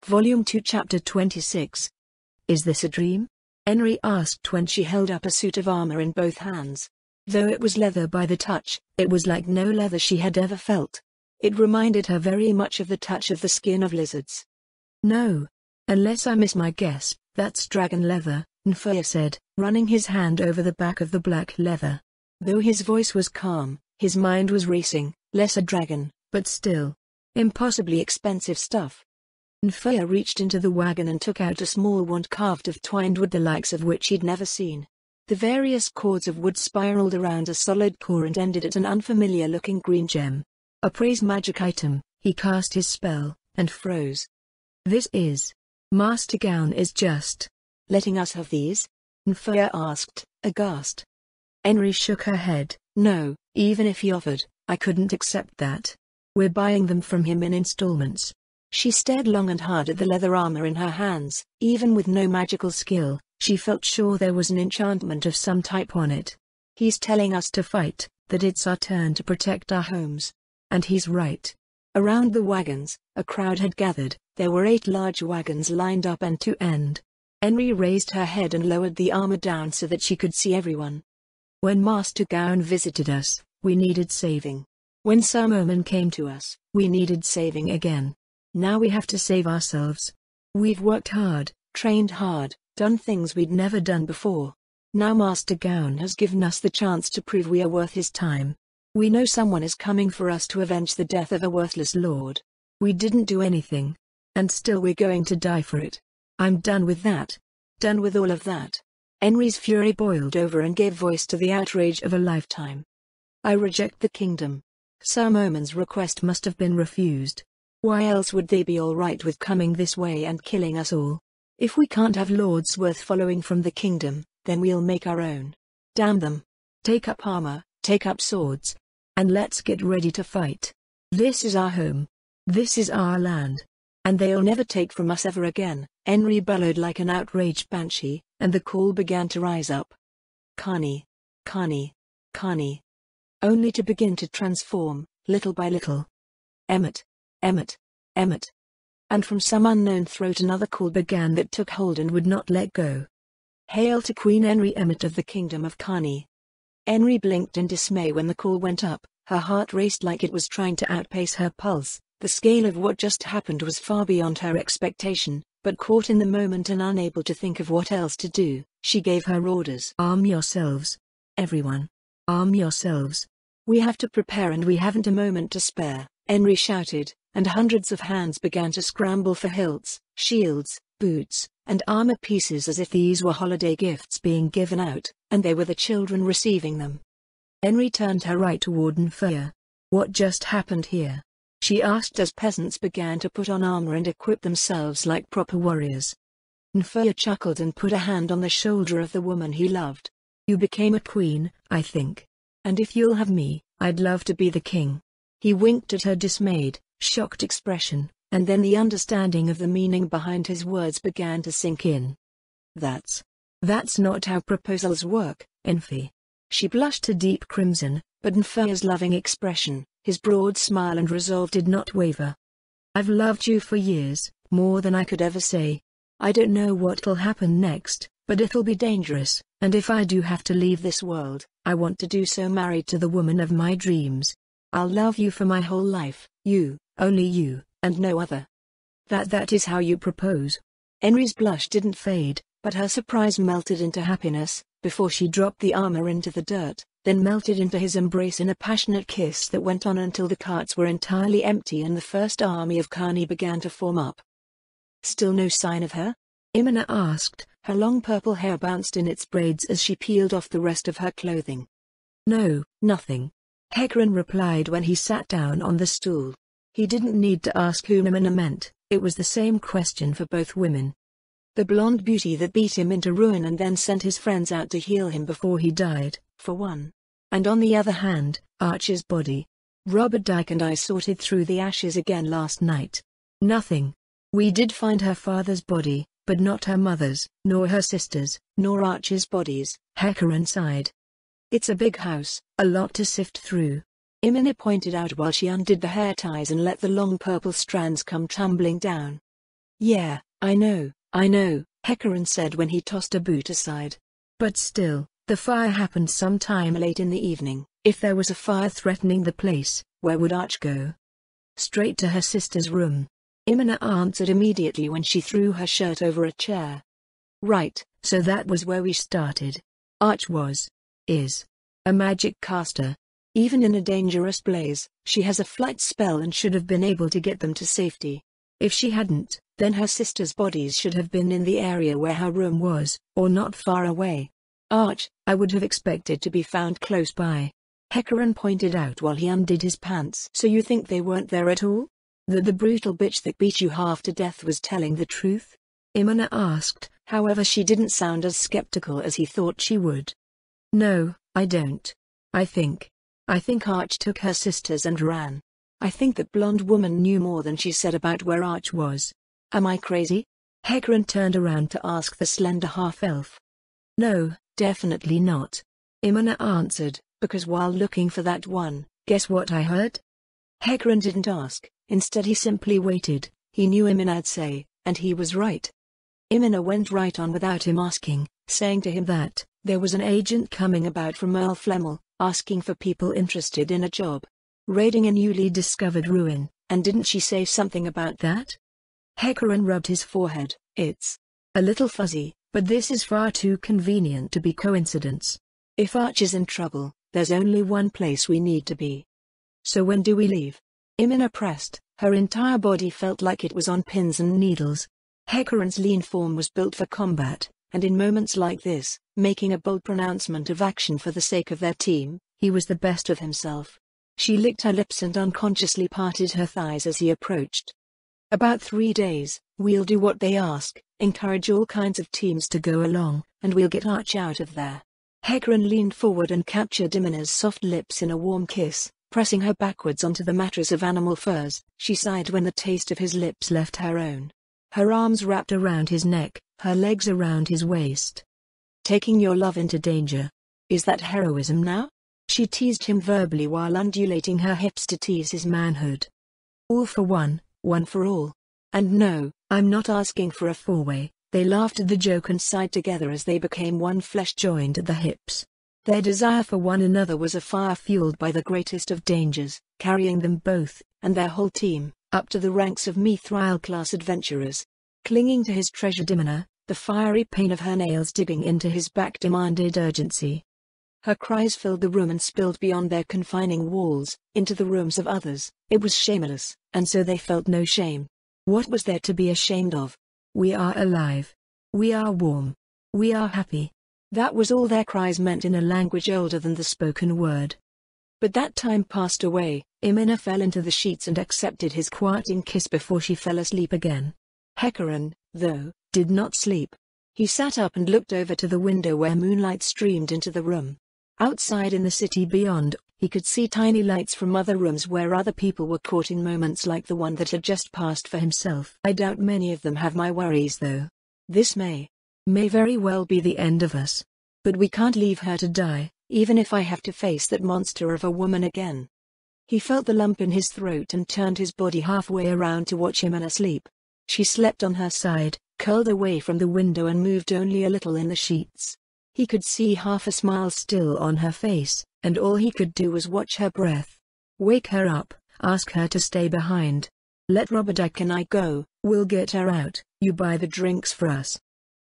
Volume 2 Chapter 26. Is this a dream? Henry asked when she held up a suit of armor in both hands. Though it was leather by the touch, it was like no leather she had ever felt. It reminded her very much of the touch of the skin of lizards. No. Unless I miss my guess, that's dragon leather, Nfaya said, running his hand over the back of the black leather. Though his voice was calm, his mind was racing. Less a dragon, but still impossibly expensive stuff. Nfaya reached into the wagon and took out a small wand carved of twined wood, the likes of which he'd never seen. The various cords of wood spiraled around a solid core and ended at an unfamiliar-looking green gem. A praise magic item. He cast his spell, and froze. This is. Master Gown is just letting us have these? Nfaya asked, aghast. Henry shook her head. No, even if he offered, I couldn't accept that. We're buying them from him in installments. She stared long and hard at the leather armor in her hands. Even with no magical skill, she felt sure there was an enchantment of some type on it. He's telling us to fight, that it's our turn to protect our homes. And he's right. Around the wagons, a crowd had gathered. There were 8 large wagons lined up end to end. Henry raised her head and lowered the armor down so that she could see everyone. When Master Gown visited us, we needed saving. When Sir Merman came to us, we needed saving again. Now we have to save ourselves. We've worked hard, trained hard, done things we'd never done before. Now Master Gown has given us the chance to prove we are worth his time. We know someone is coming for us to avenge the death of a worthless lord. We didn't do anything. And still we're going to die for it. I'm done with that. Done with all of that. Henry's fury boiled over and gave voice to the outrage of a lifetime. I reject the kingdom. Sir Merman's request must have been refused. Why else would they be all right with coming this way and killing us all? If we can't have lords worth following from the kingdom, then we'll make our own. Damn them. Take up armor, take up swords. And let's get ready to fight. This is our home. This is our land. And they'll never take from us ever again. Henry bellowed like an outraged banshee, and the call began to rise up. Kani. Kani. Kani. Only to begin to transform, little by little. Emmet. Emmet. Emmet. And from some unknown throat another call began that took hold and would not let go. Hail to Queen Henry Emmet of the Kingdom of Kani. Henry blinked in dismay when the call went up. Her heart raced like it was trying to outpace her pulse. The scale of what just happened was far beyond her expectation, but caught in the moment and unable to think of what else to do, she gave her orders. Arm yourselves. Everyone. Arm yourselves. We have to prepare and we haven't a moment to spare, Henry shouted, and hundreds of hands began to scramble for hilts, shields, boots, and armor pieces as if these were holiday gifts being given out, and they were the children receiving them. Henry turned her right toward Nfaya. What just happened here? She asked as peasants began to put on armor and equip themselves like proper warriors. Nfaya chuckled and put a hand on the shoulder of the woman he loved. You became a queen, I think. And if you'll have me, I'd love to be the king. He winked at her dismayed, shocked expression, and then the understanding of the meaning behind his words began to sink in. That's not how proposals work, Enfi. She blushed a deep crimson, but Nfaya's loving expression, his broad smile and resolve did not waver. I've loved you for years, more than I could ever say. I don't know what'll happen next, but it'll be dangerous, and if I do have to leave this world, I want to do so married to the woman of my dreams. I'll love you for my whole life, you, only you, and no other. That is how you propose? Henry's blush didn't fade, but her surprise melted into happiness, before she dropped the armor into the dirt, then melted into his embrace in a passionate kiss that went on until the carts were entirely empty and the first army of Kani began to form up. Still no sign of her? Imina asked, her long purple hair bounced in its braids as she peeled off the rest of her clothing. No, nothing. Hecarim replied when he sat down on the stool. He didn't need to ask who Imina meant, it was the same question for both women. The blonde beauty that beat him into ruin and then sent his friends out to heal him before he died, for one. And on the other hand, Archer's body. Robert Dyke and I sorted through the ashes again last night. Nothing. We did find her father's body, but not her mother's, nor her sister's, nor Archer's bodies, Hecarim sighed. It's a big house, a lot to sift through. Imina pointed out while she undid the hair ties and let the long purple strands come tumbling down. Yeah, I know, Hecaran said when he tossed a boot aside. But still, the fire happened sometime late in the evening. If there was a fire threatening the place, where would Arch go? Straight to her sister's room. Imina answered immediately when she threw her shirt over a chair. Right, so that was where we started. Arch is a magic caster. Even in a dangerous blaze, she has a flight spell and should have been able to get them to safety. If she hadn't, then her sister's bodies should have been in the area where her room was, or not far away. Arch, I would have expected to be found close by. Hecaran pointed out while he undid his pants. So you think they weren't there at all? That the brutal bitch that beat you half to death was telling the truth? Imina asked, however she didn't sound as skeptical as he thought she would. No, I don't. I think Arch took her sisters and ran. I think that blonde woman knew more than she said about where Arch was. Am I crazy? Hecaran turned around to ask the slender half-elf. No, definitely not. Imina answered, because while looking for that one, guess what I heard? Hecaran didn't ask, instead he simply waited. He knew Imina'd say, and he was right. Imina went right on without him asking, saying to him that there was an agent coming about from Earl Flemmel, asking for people interested in a job raiding a newly discovered ruin, and didn't she say something about that? Hecaran rubbed his forehead. It's a little fuzzy, but this is far too convenient to be coincidence. If Arch is in trouble, there's only one place we need to be. So when do we leave? Imina pressed. Her entire body felt like it was on pins and needles. Hecaran's lean form was built for combat, and in moments like this, making a bold pronouncement of action for the sake of their team, he was the best of himself. She licked her lips and unconsciously parted her thighs as he approached. About 3 days, we'll do what they ask, encourage all kinds of teams to go along, and we'll get Arch out of there. Hecaran leaned forward and captured Imina's soft lips in a warm kiss, pressing her backwards onto the mattress of animal furs. She sighed when the taste of his lips left her own. Her arms wrapped around his neck, her legs around his waist. Taking your love into danger. Is that heroism now? She teased him verbally while undulating her hips to tease his manhood. All for one for all. And no, I'm not asking for a four-way. They laughed at the joke and sighed together as they became one flesh joined at the hips. Their desire for one another was a fire fueled by the greatest of dangers, carrying them both, and their whole team, up to the ranks of Mithril-class adventurers. Clinging to his treasured Imina, the fiery pain of her nails digging into his back demanded urgency. Her cries filled the room and spilled beyond their confining walls, into the rooms of others. It was shameless, and so they felt no shame. What was there to be ashamed of? We are alive. We are warm. We are happy. That was all their cries meant in a language older than the spoken word. But that time passed away. Imina fell into the sheets and accepted his quieting kiss before she fell asleep again. Hecaran, though, did not sleep. He sat up and looked over to the window where moonlight streamed into the room. Outside in the city beyond, he could see tiny lights from other rooms where other people were caught in moments like the one that had just passed for himself. I doubt many of them have my worries though. This may very well be the end of us. But we can't leave her to die, even if I have to face that monster of a woman again. He felt the lump in his throat and turned his body halfway around to watch Imina sleep. She slept on her side, curled away from the window and moved only a little in the sheets. He could see half a smile still on her face, and all he could do was watch her breath. Wake her up, ask her to stay behind. Let Robadick and I go, we'll get her out, you buy the drinks for us.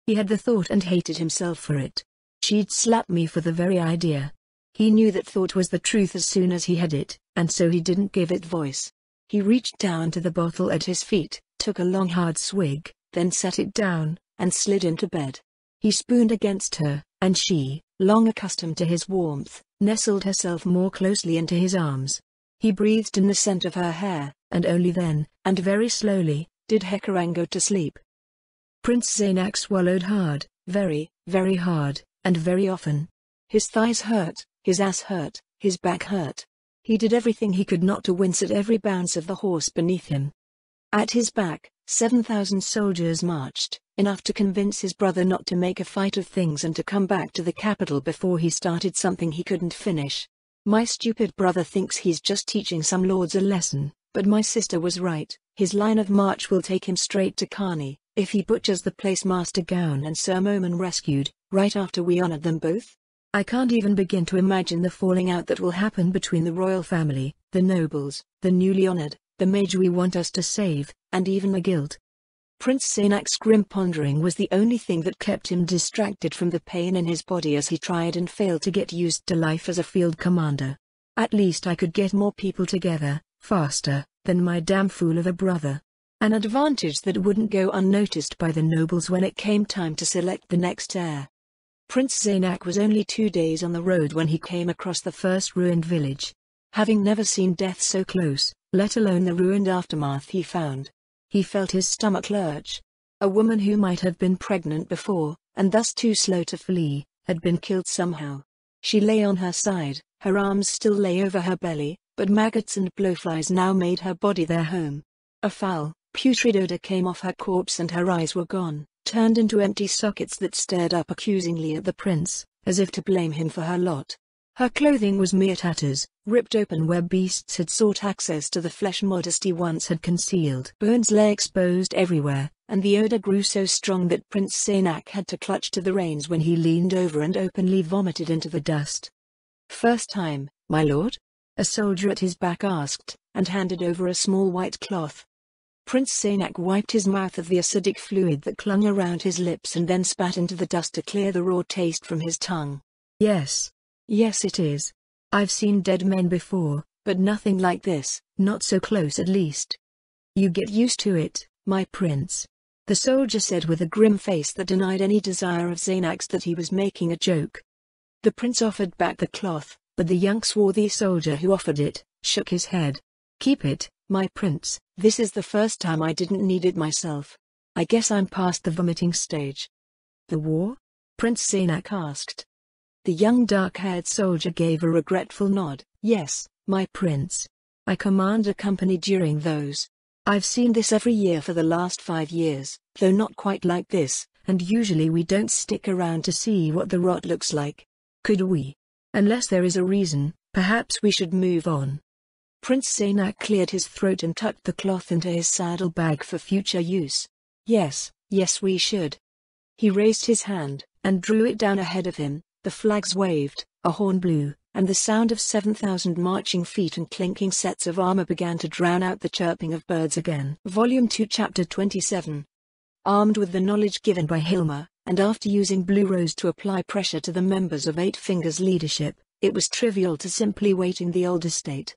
He had the thought and hated himself for it. She'd slap me for the very idea. He knew that thought was the truth as soon as he had it, and so he didn't give it voice. He reached down to the bottle at his feet, took a long hard swig, then set it down, and slid into bed. He spooned against her, and she, long accustomed to his warmth, nestled herself more closely into his arms. He breathed in the scent of her hair, and only then, and very slowly, did Hecaran go to sleep. Prince Zaynak swallowed hard, very, very hard, and very often. His thighs hurt, his ass hurt, his back hurt. He did everything he could not to wince at every bounce of the horse beneath him. At his back, 7,000 soldiers marched, enough to convince his brother not to make a fight of things and to come back to the capital before he started something he couldn't finish. My stupid brother thinks he's just teaching some lords a lesson, but my sister was right. His line of march will take him straight to Carney, if he butchers the place Master Gown and Sir Moman rescued, right after we honored them both. I can't even begin to imagine the falling out that will happen between the royal family, the nobles, the newly honored, the mage we want us to save, and even the guild. Prince Sainak's grim pondering was the only thing that kept him distracted from the pain in his body as he tried and failed to get used to life as a field commander. At least I could get more people together, faster, than my damn fool of a brother. An advantage that wouldn't go unnoticed by the nobles when it came time to select the next heir. Prince Zainak was only 2 days on the road when he came across the first ruined village. Having never seen death so close, let alone the ruined aftermath he found, he felt his stomach lurch. A woman who might have been pregnant before, and thus too slow to flee, had been killed somehow. She lay on her side, her arms still lay over her belly, but maggots and blowflies now made her body their home. A foul, putrid odor came off her corpse and her eyes were gone, turned into empty sockets that stared up accusingly at the prince, as if to blame him for her lot. Her clothing was mere tatters, ripped open where beasts had sought access to the flesh modesty once had concealed. Bones lay exposed everywhere, and the odor grew so strong that Prince Sainak had to clutch to the reins when he leaned over and openly vomited into the dust. "First time, my lord?" a soldier at his back asked, and handed over a small white cloth. Prince Sainak wiped his mouth of the acidic fluid that clung around his lips and then spat into the dust to clear the raw taste from his tongue. "Yes. Yes it is. I've seen dead men before, but nothing like this, not so close at least." "You get used to it, my prince," the soldier said with a grim face that denied any desire of Zainak's that he was making a joke. The prince offered back the cloth, but the young swarthy soldier who offered it, shook his head. "Keep it, my prince, this is the first time I didn't need it myself. I guess I'm past the vomiting stage." "The war?" Prince Sainak asked. The young dark-haired soldier gave a regretful nod. "Yes, my prince. I command a company during those. I've seen this every year for the last 5 years, though not quite like this, and usually we don't stick around to see what the rot looks like. Could we? Unless there is a reason, perhaps we should move on." Prince Sainak cleared his throat and tucked the cloth into his saddle bag for future use. Yes, we should." He raised his hand, and drew it down ahead of him. The flags waved, a horn blew, and the sound of 7,000 marching feet and clinking sets of armor began to drown out the chirping of birds again. Volume 2 Chapter 27. Armed with the knowledge given by Hilma, and after using Blue Rose to apply pressure to the members of Eight Fingers' leadership, it was trivial to simply wait in the old estate.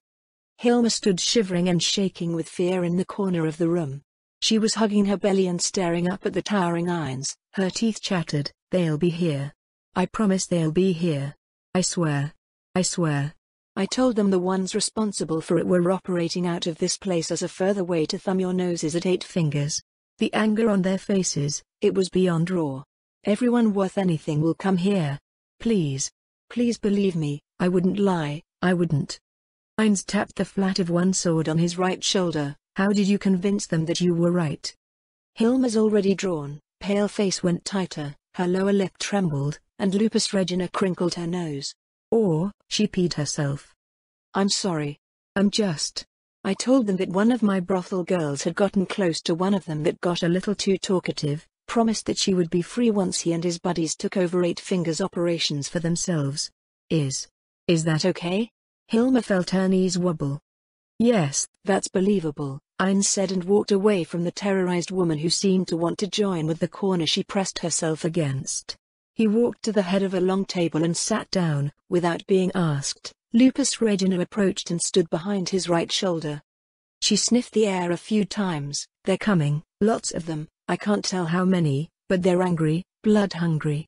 Hilma stood shivering and shaking with fear in the corner of the room. She was hugging her belly and staring up at the towering irons. Her teeth chattered. "They'll be here. I promise they'll be here. I swear. I swear. I told them the ones responsible for it were operating out of this place as a further way to thumb your noses at Eight Fingers." The anger on their faces, it was beyond raw. "Everyone worth anything will come here. Please. Please believe me, I wouldn't lie, I wouldn't." Heinz tapped the flat of one sword on his right shoulder. "How did you convince them that you were right?" Hilma's already drawn, pale face went tighter, her lower lip trembled, and Lupus Regina crinkled her nose. "Or," she peed herself. "I'm sorry. I told them that one of my brothel girls had gotten close to one of them that got a little too talkative, promised that she would be free once he and his buddies took over Eight Fingers' operations for themselves. Is that okay?" Hilma felt her knees wobble. "Yes, that's believable," Heinz said and walked away from the terrorized woman who seemed to want to join with the corner she pressed herself against. He walked to the head of a long table and sat down. Without being asked, Lupus Regina approached and stood behind his right shoulder. She sniffed the air a few times. "They're coming, lots of them, I can't tell how many, but they're angry, blood-hungry."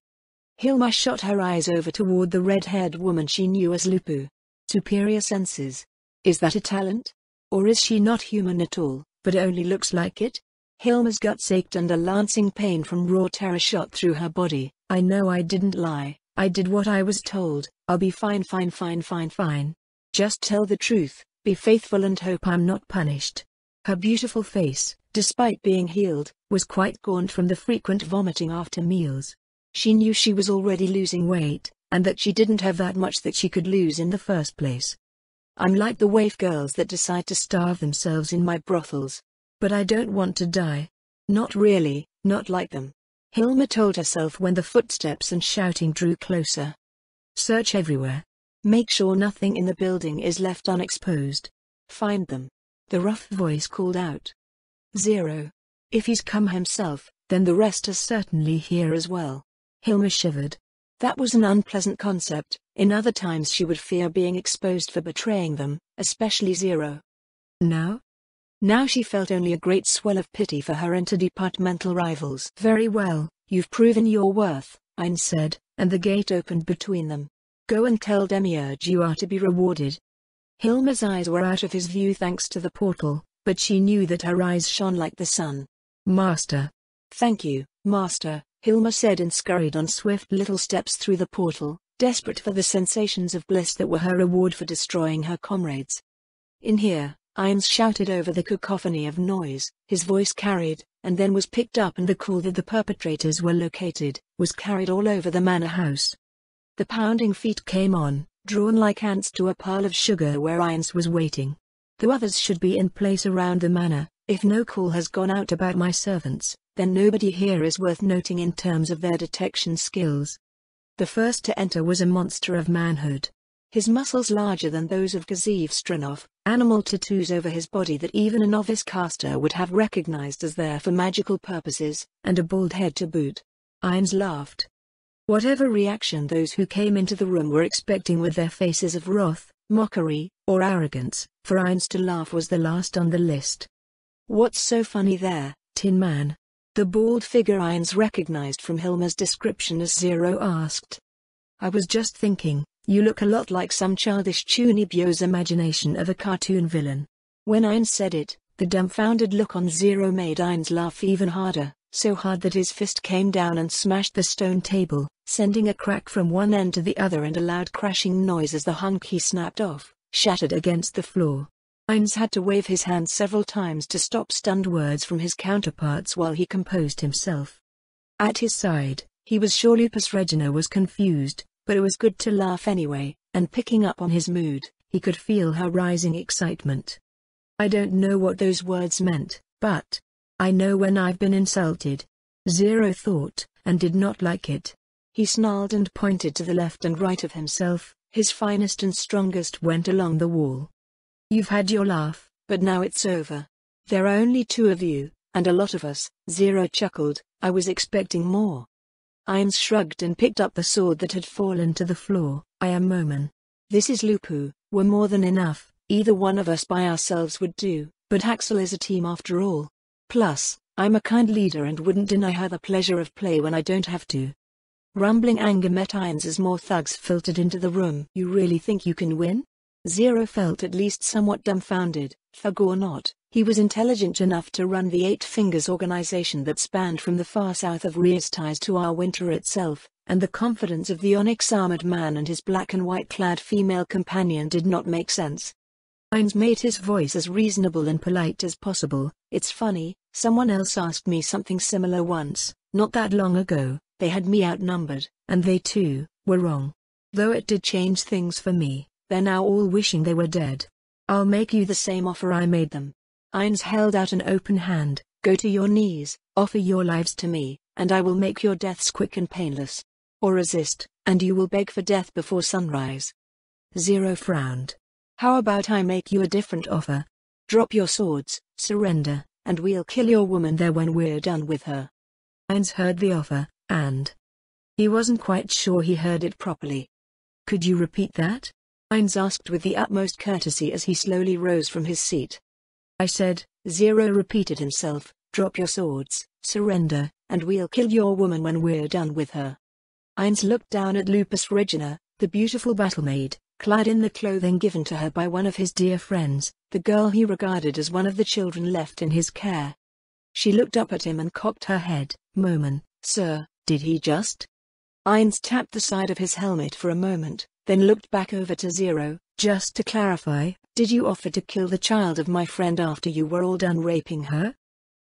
Hilma shot her eyes over toward the red-haired woman she knew as Lupu. Superior senses. Is that a talent? Or is she not human at all, but only looks like it? Hilma's guts ached and a lancing pain from raw terror shot through her body. "I know I didn't lie. I did what I was told. I'll be fine. Just tell the truth, be faithful and hope I'm not punished." Her beautiful face, despite being healed, was quite gaunt from the frequent vomiting after meals. She knew she was already losing weight, and that she didn't have that much that she could lose in the first place. "I'm like the waif girls that decide to starve themselves in my brothels. But I don't want to die. Not really, not like them. Hilma told herself when the footsteps and shouting drew closer. Search everywhere. Make sure nothing in the building is left unexposed. Find them. The rough voice called out. Zero. If he's come himself, then the rest are certainly here as well. Hilma shivered. That was an unpleasant concept. In other times she would fear being exposed for betraying them, especially Zero. Now? Now she felt only a great swell of pity for her interdepartmental rivals. Very well, you've proven your worth, Ein said, and the gate opened between them. Go and tell Demiurge you are to be rewarded. Hilma's eyes were out of his view thanks to the portal, but she knew that her eyes shone like the sun. Master. Thank you, Master, Hilma said and scurried on swift little steps through the portal, desperate for the sensations of bliss that were her reward for destroying her comrades. In here, Ines shouted over the cacophony of noise. His voice carried, and then was picked up, and the call that the perpetrators were located was carried all over the manor house. The pounding feet came on, drawn like ants to a pile of sugar where Ines was waiting. The others should be in place around the manor. If no call has gone out about my servants, then nobody here is worth noting in terms of their detection skills. The first to enter was a monster of manhood. His muscles larger than those of Gaziv Strinov, animal tattoos over his body that even a novice caster would have recognized as there for magical purposes, and a bald head to boot. Ines laughed. Whatever reaction those who came into the room were expecting with their faces of wrath, mockery, or arrogance, for Ines to laugh was the last on the list. What's so funny there, Tin Man? The bald figure Ines recognized from Hilma's description as Zero asked. I was just thinking, you look a lot like some childish Chunibyo's imagination of a cartoon villain. When Ines said it, the dumbfounded look on Zero made Ines laugh even harder, so hard that his fist came down and smashed the stone table, sending a crack from one end to the other and a loud crashing noise as the hunk he snapped off, shattered against the floor. Ines had to wave his hand several times to stop stunned words from his counterparts while he composed himself. At his side, he was sure Lupus Regina was confused, but it was good to laugh anyway, and picking up on his mood, he could feel her rising excitement. I don't know what those words meant, but I know when I've been insulted. Zero thought, and did not like it. He snarled and pointed to the left and right of himself. His finest and strongest went along the wall. You've had your laugh, but now it's over. There are only two of you, and a lot of us. Zero chuckled. I was expecting more. Ines shrugged and picked up the sword that had fallen to the floor. I am Moman. This is Lupu. We're more than enough. Either one of us by ourselves would do, but Axel is a team after all. Plus, I'm a kind leader and wouldn't deny her the pleasure of play when I don't have to. Rumbling anger met Ines as more thugs filtered into the room. You really think you can win? Zero felt at least somewhat dumbfounded. Thug or not, he was intelligent enough to run the Eight Fingers organization that spanned from the far south of Riestais to our winter itself, and the confidence of the onyx-armored man and his black and white-clad female companion did not make sense. Ines made his voice as reasonable and polite as possible. It's funny, someone else asked me something similar once, not that long ago. They had me outnumbered, and they too were wrong. Though it did change things for me, they're now all wishing they were dead. I'll make you the same offer I made them. Ines held out an open hand. Go to your knees, offer your lives to me, and I will make your deaths quick and painless. Or resist, and you will beg for death before sunrise. Zero frowned. How about I make you a different offer? Drop your swords, surrender, and we'll kill your woman there when we're done with her. Ines heard the offer, and he wasn't quite sure he heard it properly. Could you repeat that? Ines asked with the utmost courtesy as he slowly rose from his seat. I said, Zero repeated himself, drop your swords, surrender, and we'll kill your woman when we're done with her. Ines looked down at Lupus Regina, the beautiful battlemaid, clad in the clothing given to her by one of his dear friends, the girl he regarded as one of the children left in his care. She looked up at him and cocked her head. Moman, sir, did he just? Ines tapped the side of his helmet for a moment, then looked back over to Zero. Just to clarify, did you offer to kill the child of my friend after you were all done raping her?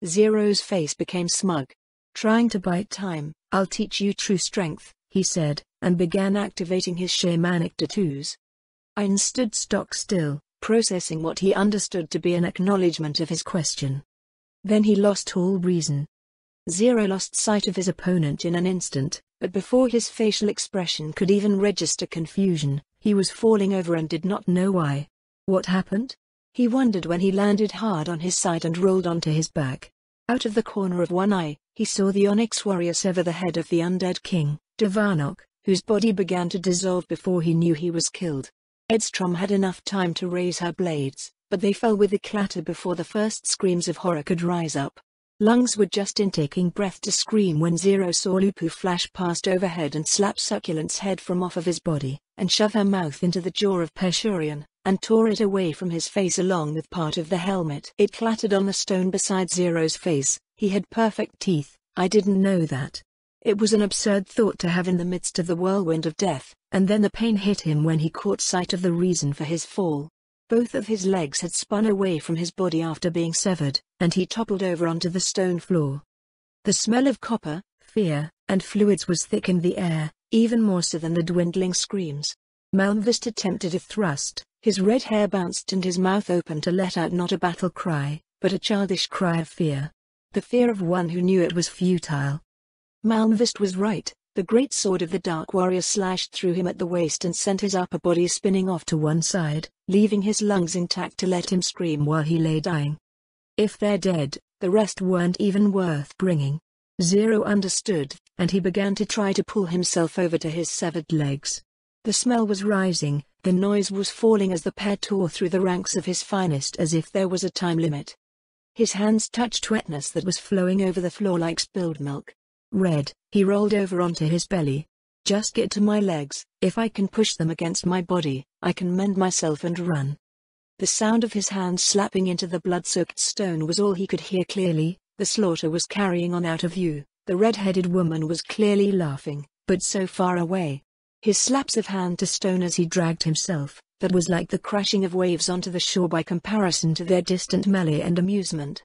Zero's face became smug. Trying to bite time. I'll teach you true strength, he said, and began activating his shamanic tattoos. Ines stood stock still, processing what he understood to be an acknowledgement of his question. Then he lost all reason. Zero lost sight of his opponent in an instant, but before his facial expression could even register confusion, he was falling over and did not know why. What happened? He wondered when he landed hard on his side and rolled onto his back. Out of the corner of one eye, he saw the Onyx warrior sever the head of the undead king, Davarnok, whose body began to dissolve before he knew he was killed. Edstrom had enough time to raise her blades, but they fell with a clatter before the first screams of horror could rise up. Lungs were just in taking breath to scream when Zero saw Lupu flash past overhead and slap Succulent's head from off of his body, and shove her mouth into the jaw of Peshurian, and tore it away from his face along with part of the helmet. It clattered on the stone beside Zero's face. He had perfect teeth. I didn't know that. It was an absurd thought to have in the midst of the whirlwind of death, and then the pain hit him when he caught sight of the reason for his fall. Both of his legs had spun away from his body after being severed, and he toppled over onto the stone floor. The smell of copper, fear, and fluids was thick in the air, even more so than the dwindling screams. Malmvist attempted a thrust. His red hair bounced and his mouth opened to let out not a battle cry, but a childish cry of fear. The fear of one who knew it was futile. Malmvist was right. The great sword of the Dark Warrior slashed through him at the waist and sent his upper body spinning off to one side, leaving his lungs intact to let him scream while he lay dying. If they're dead, the rest weren't even worth bringing. Zero understood, and he began to try to pull himself over to his severed legs. The smell was rising, the noise was falling as the pair tore through the ranks of his finest as if there was a time limit. His hands touched wetness that was flowing over the floor like spilled milk. Red, he rolled over onto his belly. Just get to my legs. If I can push them against my body, I can mend myself and run. The sound of his hands slapping into the blood-soaked stone was all he could hear clearly. The slaughter was carrying on out of view. The red-headed woman was clearly laughing, but so far away. His slaps of hand to stone as he dragged himself, that was like the crashing of waves onto the shore by comparison to their distant melee and amusement.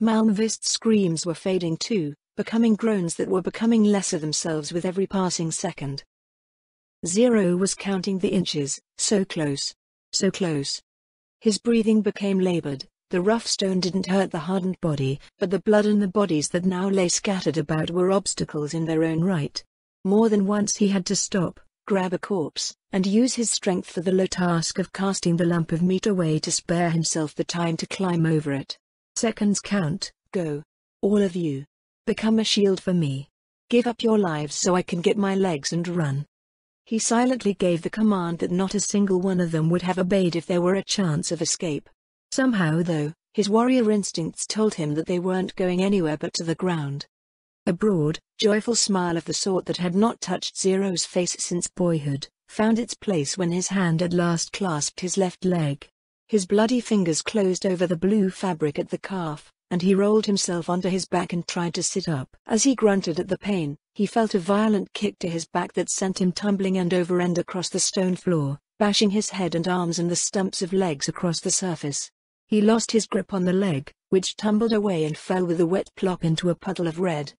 Malmvist's screams were fading too, becoming groans that were becoming lesser themselves with every passing second. Zero was counting the inches, so close. So close. His breathing became labored. The rough stone didn't hurt the hardened body, but the blood and the bodies that now lay scattered about were obstacles in their own right. More than once he had to stop, grab a corpse, and use his strength for the low task of casting the lump of meat away to spare himself the time to climb over it. Seconds count. Go. All of you. Become a shield for me. Give up your lives so I can get my legs and run. He silently gave the command that not a single one of them would have obeyed if there were a chance of escape. Somehow though, his warrior instincts told him that they weren't going anywhere but to the ground. A broad, joyful smile of the sort that had not touched Zero's face since boyhood, found its place when his hand at last clasped his left leg. His bloody fingers closed over the blue fabric at the calf, and he rolled himself onto his back and tried to sit up. As he grunted at the pain, he felt a violent kick to his back that sent him tumbling end over end across the stone floor, bashing his head and arms and the stumps of legs across the surface. He lost his grip on the leg, which tumbled away and fell with a wet plop into a puddle of red.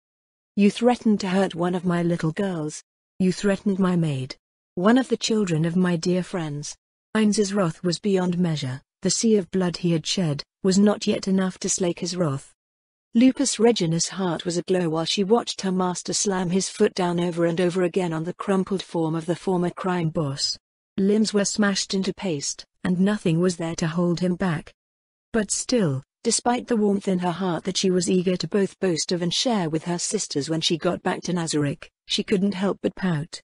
You threatened to hurt one of my little girls. You threatened my maid. One of the children of my dear friends. Ainz's wrath was beyond measure. The sea of blood he had shed was not yet enough to slake his wrath. Lupus Regina's heart was aglow while she watched her master slam his foot down over and over again on the crumpled form of the former crime boss. Limbs were smashed into paste, and nothing was there to hold him back. But still, despite the warmth in her heart that she was eager to both boast of and share with her sisters when she got back to Nazarick, she couldn't help but pout.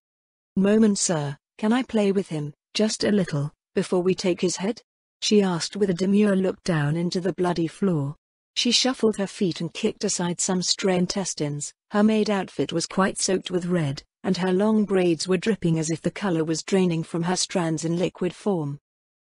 "Moment, sir, can I play with him, just a little, before we take his head?" she asked with a demure look down into the bloody floor. She shuffled her feet and kicked aside some stray intestines. Her maid outfit was quite soaked with red, and her long braids were dripping as if the color was draining from her strands in liquid form.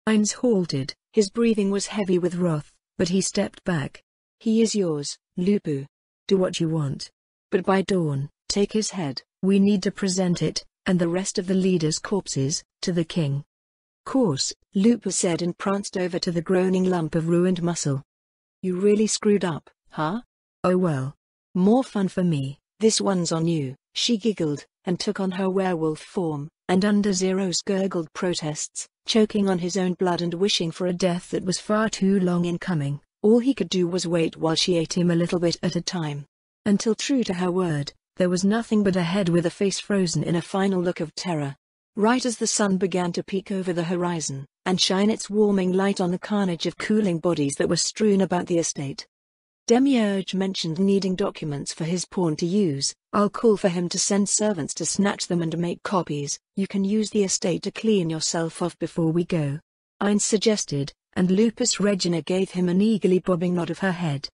Ainz halted. His breathing was heavy with wrath, but he stepped back. "He is yours, Lupu. Do what you want. But by dawn, take his head. We need to present it, and the rest of the leaders' corpses, to the king." "Course," Lupu said and pranced over to the groaning lump of ruined muscle. "You really screwed up, huh? Oh well. More fun for me. This one's on you," she giggled, and took on her werewolf form, and under Zero's gurgled protests, choking on his own blood and wishing for a death that was far too long in coming, All he could do was wait while she ate him a little bit at a time. Until, true to her word, there was nothing but a head with a face frozen in a final look of terror. Right as the sun began to peek over the horizon, and shine its warming light on the carnage of cooling bodies that were strewn about the estate. Demiurge mentioned needing documents for his pawn to use. I'll call for him to send servants to snatch them and make copies. You can use the estate to clean yourself off before we go, Ines suggested, and Lupus Regina gave him an eagerly bobbing nod of her head.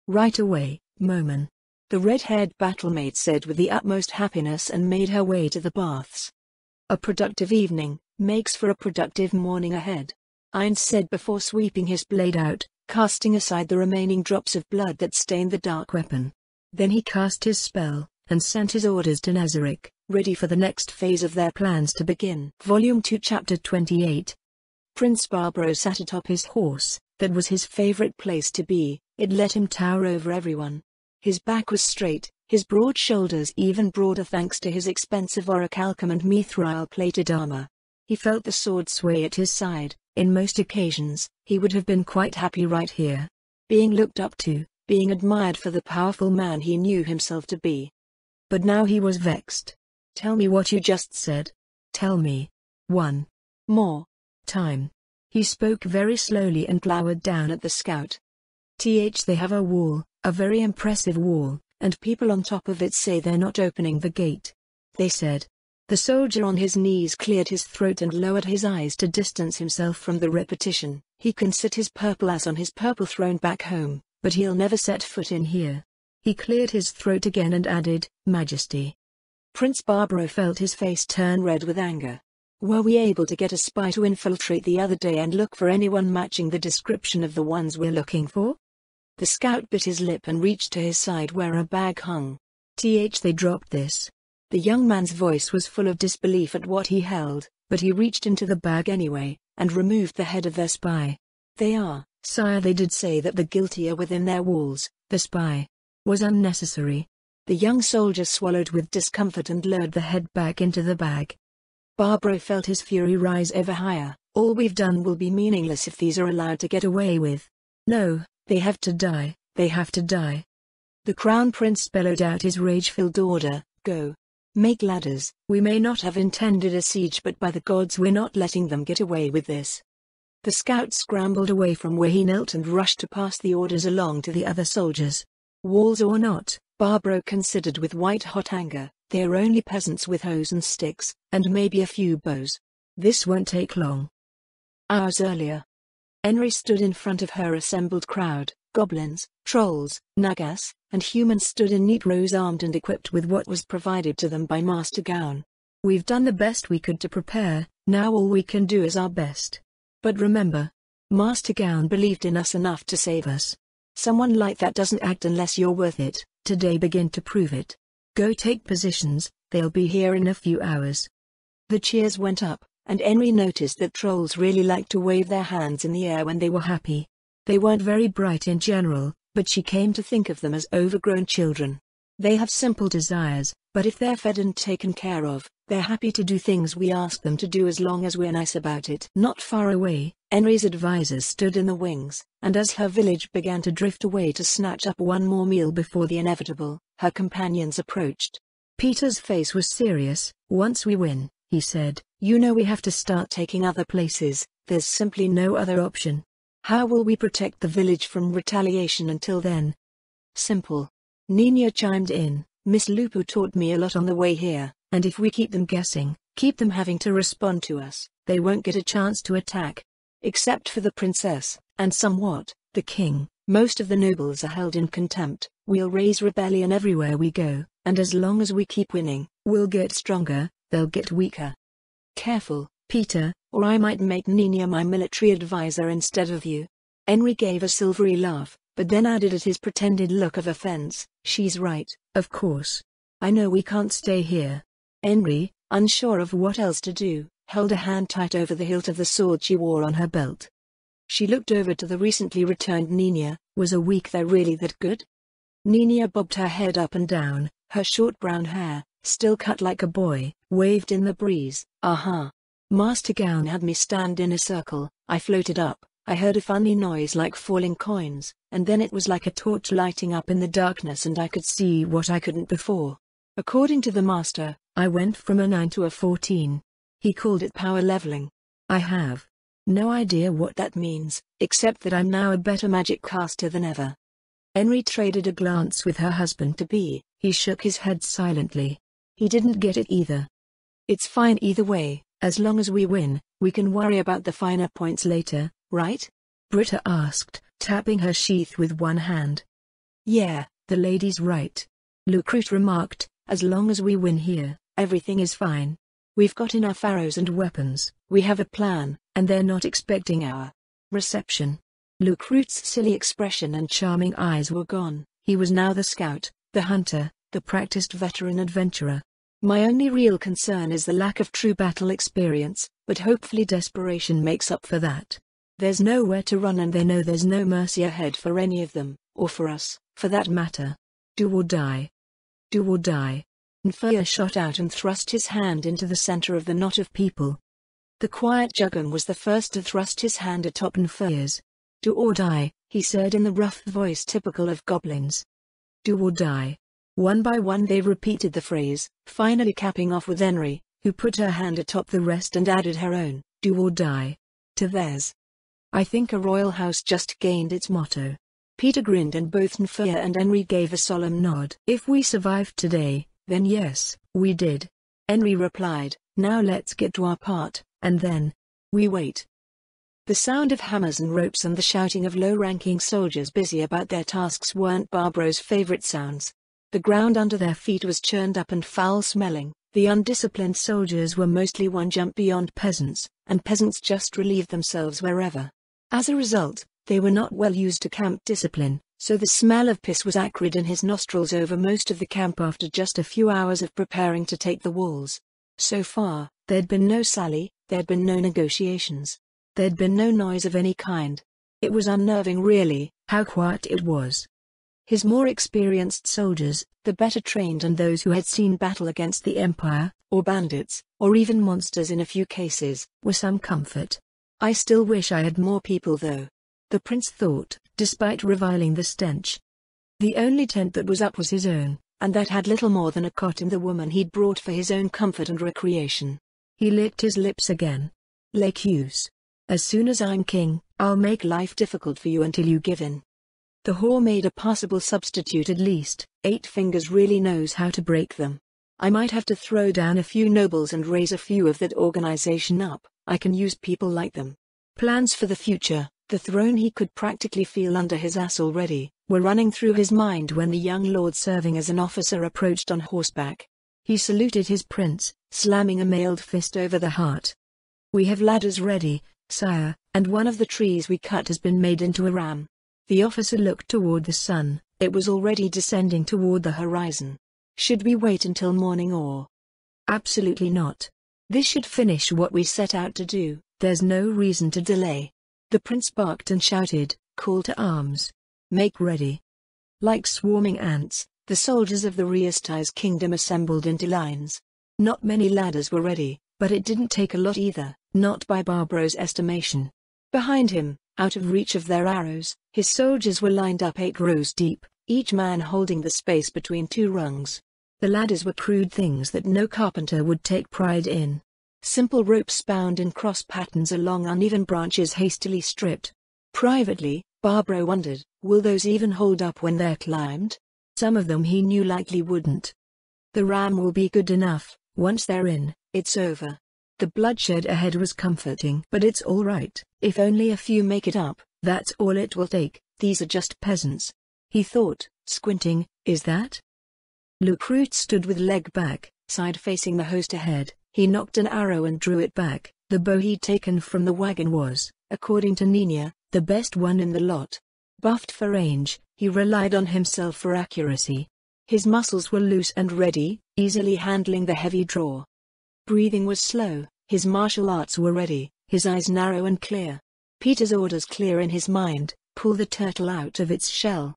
Right away, Moman, the red-haired battlemaid said with the utmost happiness, and made her way to the baths. A productive evening makes for a productive morning ahead, Ines said before sweeping his blade out, casting aside the remaining drops of blood that stained the dark weapon. Then he cast his spell, and sent his orders to Nazarick, ready for the next phase of their plans to begin. Volume 2 Chapter 28. Prince Barbaro sat atop his horse. That was his favorite place to be. It let him tower over everyone. His back was straight, his broad shoulders even broader thanks to his expensive orichalcum and mithril-plated armor. He felt the sword sway at his side. In most occasions, he would have been quite happy right here. Being looked up to, being admired for the powerful man he knew himself to be. But now he was vexed. Tell me what you just said. Tell me. One more time. He spoke very slowly and glowered down at the scout. They have a wall, a very impressive wall, and people on top of it say they're not opening the gate. They said. The soldier on his knees cleared his throat and lowered his eyes to distance himself from the repetition. He can sit his purple ass on his purple throne back home, but he'll never set foot in here. He cleared his throat again and added, Majesty. Prince Barbaro felt his face turn red with anger. Were we able to get a spy to infiltrate the other day and look for anyone matching the description of the ones we're looking for? The scout bit his lip and reached to his side where a bag hung. They dropped this. The young man's voice was full of disbelief at what he held, but he reached into the bag anyway, and removed the head of their spy. They are, sire. They did say that the guilty are within their walls. The spy was unnecessary. The young soldier swallowed with discomfort and lowered the head back into the bag. Barbaro felt his fury rise ever higher. All we've done will be meaningless if these are allowed to get away with. No, they have to die. They have to die. The crown prince bellowed out his rage-filled order, go. Make ladders. We may not have intended a siege, but by the gods we're not letting them get away with this. The scout scrambled away from where he knelt and rushed to pass the orders along to the other soldiers. Walls or not, Barbaro considered with white-hot anger, they're only peasants with hoes and sticks, and maybe a few bows. This won't take long. Hours earlier, Henry stood in front of her assembled crowd. Goblins, trolls, nagas, and humans stood in neat rows armed and equipped with what was provided to them by Master Gown. We've done the best we could to prepare, now all we can do is our best. But remember, Master Gown believed in us enough to save us. Someone like that doesn't act unless you're worth it. Today begin to prove it. Go take positions, they'll be here in a few hours. The cheers went up, and Henry noticed that trolls really liked to wave their hands in the air when they were happy. They weren't very bright in general, but she came to think of them as overgrown children. They have simple desires, but if they're fed and taken care of, they're happy to do things we ask them to do as long as we're nice about it. Not far away, Henry's advisors stood in the wings, and as her village began to drift away to snatch up one more meal before the inevitable, her companions approached. Peter's face was serious. Once we win, he said, you know we have to start taking other places. There's simply no other option. How will we protect the village from retaliation until then? Simple. Nina chimed in, Miss Lupo taught me a lot on the way here, and if we keep them guessing, keep them having to respond to us, they won't get a chance to attack. Except for the princess, and somewhat, the king, most of the nobles are held in contempt. We'll raise rebellion everywhere we go, and as long as we keep winning, we'll get stronger, they'll get weaker. Careful, Peter, or I might make Nina my military advisor instead of you. Henry gave a silvery laugh, but then added at his pretended look of offense, she's right, of course. I know we can't stay here. Henry, unsure of what else to do, held a hand tight over the hilt of the sword she wore on her belt. She looked over to the recently returned Nina. Was a week there really that good? Nina bobbed her head up and down, her short brown hair, still cut like a boy, waved in the breeze. Master Gown had me stand in a circle, I floated up, I heard a funny noise like falling coins, and then it was like a torch lighting up in the darkness and I could see what I couldn't before. According to the master, I went from a 9 to a 14. He called it power leveling. I have no idea what that means, except that I'm now a better magic caster than ever. Henry traded a glance with her husband-to-be. He shook his head silently. He didn't get it either. It's fine either way, as long as we win. We can worry about the finer points later, right? Britta asked, tapping her sheath with one hand. Yeah, the lady's right. Lucrete remarked, as long as we win here, everything is fine. We've got enough arrows and weapons, we have a plan, and they're not expecting our reception. Lucrete's silly expression and charming eyes were gone. He was now the scout, the hunter, the practiced veteran adventurer. My only real concern is the lack of true battle experience, but hopefully desperation makes up for that. There's nowhere to run and they know there's no mercy ahead for any of them, or for us, for that matter. Do or die. Do or die. Nfia shot out and thrust his hand into the center of the knot of people. The quiet Juggin was the first to thrust his hand atop Nfia's. Do or die, he said in the rough voice typical of goblins. Do or die. One by one they repeated the phrase, finally capping off with Henry, who put her hand atop the rest and added her own, do or die, to theirs. I think a royal house just gained its motto. Peter grinned and both Nfia and Henry gave a solemn nod. If we survived today, then yes, we did. Henry replied, now let's get to our part, and then we wait. The sound of hammers and ropes and the shouting of low-ranking soldiers busy about their tasks weren't Barbro's favorite sounds. The ground under their feet was churned up and foul-smelling. The undisciplined soldiers were mostly one jump beyond peasants, and peasants just relieved themselves wherever. As a result, they were not well used to camp discipline, so the smell of piss was acrid in his nostrils over most of the camp after just a few hours of preparing to take the walls. So far, there'd been no sally, there'd been no negotiations. There'd been no noise of any kind. It was unnerving really, how quiet it was. His more experienced soldiers, the better trained and those who had seen battle against the Empire, or bandits, or even monsters in a few cases, were some comfort. I still wish I had more people though. The prince thought, despite reviling the stench. The only tent that was up was his own, and that had little more than a cot and the woman he'd brought for his own comfort and recreation. He licked his lips again. Lake Hughes. As soon as I'm king, I'll make life difficult for you until you give in. The whore made a passable substitute at least. 8 Fingers really knows how to break them. I might have to throw down a few nobles and raise a few of that organization up. I can use people like them. Plans for the future, the throne he could practically feel under his ass already, were running through his mind when the young lord serving as an officer approached on horseback. He saluted his prince, slamming a mailed fist over the heart. We have ladders ready, sire, and one of the trees we cut has been made into a ram. The officer looked toward the sun. It was already descending toward the horizon. Should we wait until morning or? Absolutely not. This should finish what we set out to do. There's no reason to delay. The prince barked and shouted, call to arms. Make ready. Like swarming ants, the soldiers of the Riastai's kingdom assembled into lines. Not many ladders were ready, but it didn't take a lot either, not by Barbro's estimation. Behind him, out of reach of their arrows, his soldiers were lined up 8 rows deep, each man holding the space between 2 rungs. The ladders were crude things that no carpenter would take pride in. Simple ropes bound in cross patterns along uneven branches hastily stripped. Privately, Barbro wondered, will those even hold up when they're climbed? Some of them he knew likely wouldn't. The ram will be good enough. Once they're in, it's over. The bloodshed ahead was comforting. But it's all right, if only a few make it up, that's all it will take. These are just peasants. He thought, squinting, is that? Lucrete stood with leg back, side facing the host ahead. He knocked an arrow and drew it back. The bow he'd taken from the wagon was, according to Nina, the best one in the lot. Buffed for range, he relied on himself for accuracy. His muscles were loose and ready, easily handling the heavy draw. Breathing was slow, his martial arts were ready, his eyes narrow and clear. Peter's orders clear in his mind, pull the turtle out of its shell.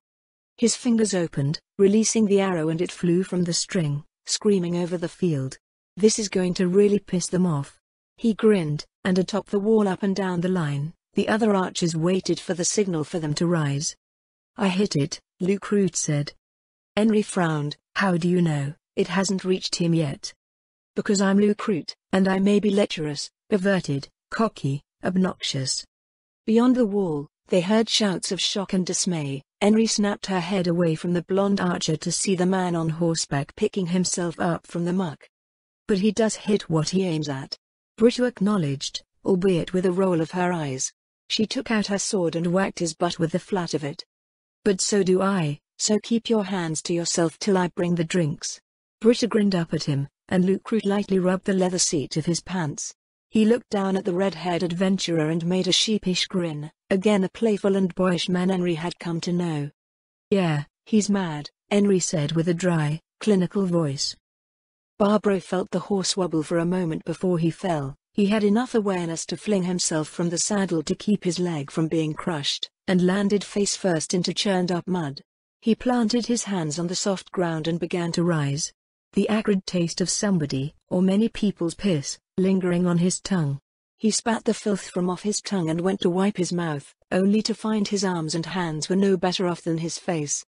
His fingers opened, releasing the arrow and it flew from the string, screaming over the field. This is going to really piss them off. He grinned, and atop the wall up and down the line, The other archers waited for the signal for them to rise. "I hit it," Luke Root said. Henry frowned. "How do you know it hasn't reached him yet?" "Because I'm Luke Root, and I may be lecherous, perverted, cocky, obnoxious." Beyond the wall, they heard shouts of shock and dismay. Henry snapped her head away from the blonde archer to see the man on horseback picking himself up from the muck. "But he does hit what he aims at," Britta acknowledged, albeit with a roll of her eyes. She took out her sword and whacked his butt with the flat of it. "But so do I, so keep your hands to yourself till I bring the drinks." Britta grinned up at him, and Luke Root lightly rubbed the leather seat of his pants. He looked down at the red-haired adventurer and made a sheepish grin, again a playful and boyish man Henry had come to know. "Yeah, he's mad," Henry said with a dry, clinical voice. Barbaro felt the horse wobble for a moment before he fell. He had enough awareness to fling himself from the saddle to keep his leg from being crushed, and landed face first into churned-up mud. He planted his hands on the soft ground and began to rise. The acrid taste of somebody, or many people's piss, lingering on his tongue. He spat the filth from off his tongue and went to wipe his mouth, only to find his arms and hands were no better off than his face.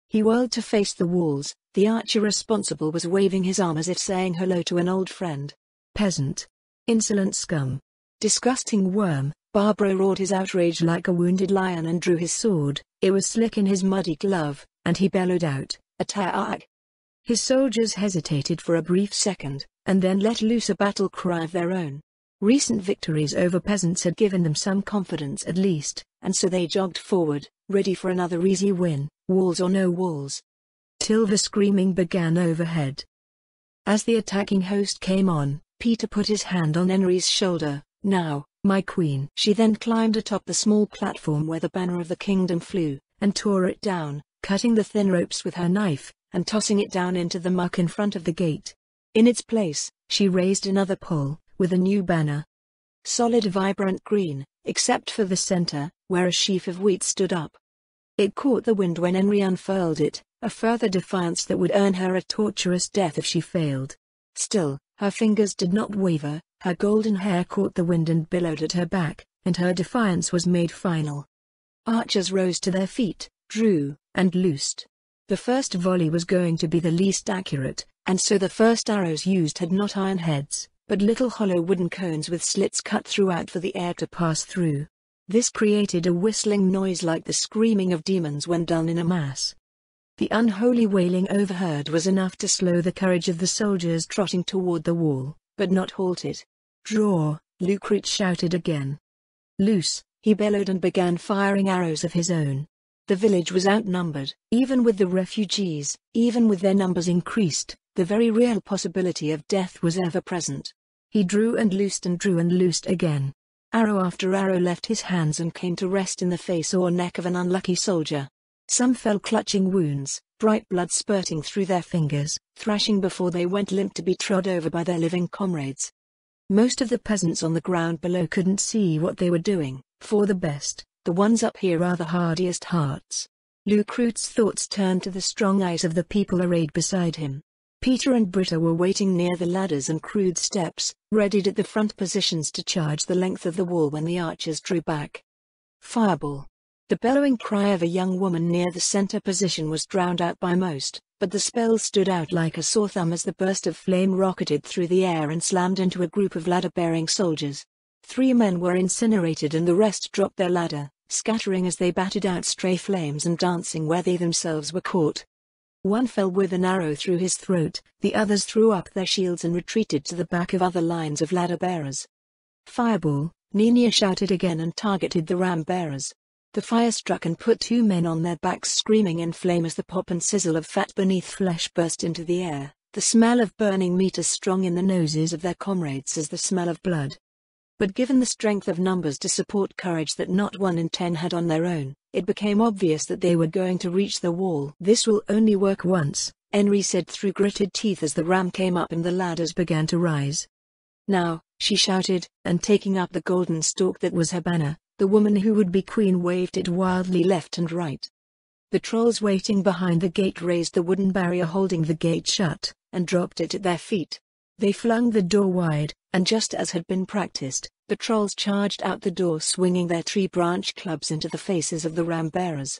He whirled to face the walls. The archer responsible was waving his arm as if saying hello to an old friend. "Peasant. Insolent scum. Disgusting worm." Barbaro roared his outrage like a wounded lion and drew his sword. It was slick in his muddy glove, and he bellowed out, "Attack!" His soldiers hesitated for a brief second, and then let loose a battle cry of their own. Recent victories over peasants had given them some confidence at least, and so they jogged forward, ready for another easy win, walls or no walls. Till the screaming began overhead. As the attacking host came on, Peter put his hand on Henry's shoulder. "Now, my queen." She then climbed atop the small platform where the banner of the kingdom flew, and tore it down, cutting the thin ropes with her knife, and tossing it down into the muck in front of the gate. In its place, she raised another pole, with a new banner. Solid vibrant green, except for the center, where a sheaf of wheat stood up. It caught the wind when Henry unfurled it, a further defiance that would earn her a torturous death if she failed. Still, her fingers did not waver, her golden hair caught the wind and billowed at her back, and her defiance was made final. Archers rose to their feet, drew, and loosed. The first volley was going to be the least accurate, and so the first arrows used had not iron heads, but little hollow wooden cones with slits cut throughout for the air to pass through. This created a whistling noise like the screaming of demons when done in a mass. The unholy wailing overheard was enough to slow the courage of the soldiers trotting toward the wall, but not halt it. "Draw!" Luke Root shouted again. "Loose!" he bellowed and began firing arrows of his own. The village was outnumbered. Even with the refugees, even with their numbers increased, the very real possibility of death was ever present. He drew and loosed again. Arrow after arrow left his hands and came to rest in the face or neck of an unlucky soldier. Some fell clutching wounds, bright blood spurting through their fingers, thrashing before they went limp to be trod over by their living comrades. Most of the peasants on the ground below couldn't see what they were doing. For the best, the ones up here are the hardiest hearts. Luke Root's thoughts turned to the strong eyes of the people arrayed beside him. Peter and Britta were waiting near the ladders and crude steps, readied at the front positions to charge the length of the wall when the archers drew back. Fireball! The bellowing cry of a young woman near the center position was drowned out by most, but the spell stood out like a sore thumb as the burst of flame rocketed through the air and slammed into a group of ladder-bearing soldiers. 3 men were incinerated and the rest dropped their ladder, scattering as they batted out stray flames and dancing where they themselves were caught. One fell with an arrow through his throat, the others threw up their shields and retreated to the back of other lines of ladder-bearers. Fireball! Nina shouted again and targeted the ram-bearers. The fire struck and put 2 men on their backs screaming in flame as the pop and sizzle of fat beneath flesh burst into the air, the smell of burning meat as strong in the noses of their comrades as the smell of blood. But given the strength of numbers to support courage that not 1 in 10 had on their own, it became obvious that they were going to reach the wall. "This will only work once," Henry said through gritted teeth as the ram came up and the ladders began to rise. "Now," she shouted, and taking up the golden stalk that was her banner, the woman who would be queen waved it wildly left and right. The trolls waiting behind the gate raised the wooden barrier holding the gate shut, and dropped it at their feet. They flung the door wide, and just as had been practiced, the trolls charged out the door swinging their tree-branch clubs into the faces of the ram-bearers.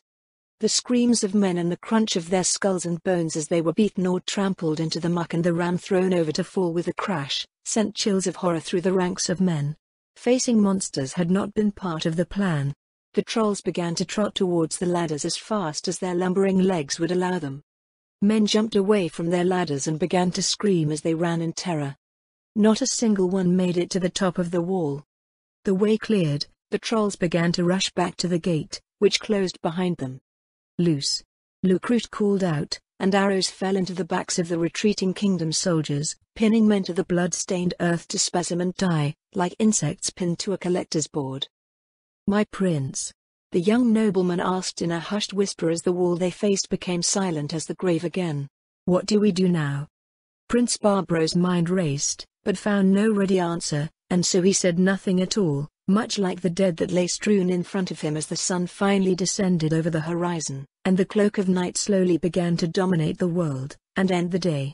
The screams of men and the crunch of their skulls and bones as they were beaten or trampled into the muck and the ram thrown over to fall with a crash, sent chills of horror through the ranks of men. Facing monsters had not been part of the plan. The trolls began to trot towards the ladders as fast as their lumbering legs would allow them. Men jumped away from their ladders and began to scream as they ran in terror. Not a single one made it to the top of the wall. The way cleared, the trolls began to rush back to the gate, which closed behind them. "Loose!" Lucrute called out, and arrows fell into the backs of the retreating kingdom soldiers, pinning men to the blood-stained earth to spasm and die, like insects pinned to a collector's board. "My prince?" the young nobleman asked in a hushed whisper as the wall they faced became silent as the grave again. "What do we do now?" Prince Barbro's mind raced, but found no ready answer, and so he said nothing at all, much like the dead that lay strewn in front of him as the sun finally descended over the horizon, and the cloak of night slowly began to dominate the world, and end the day.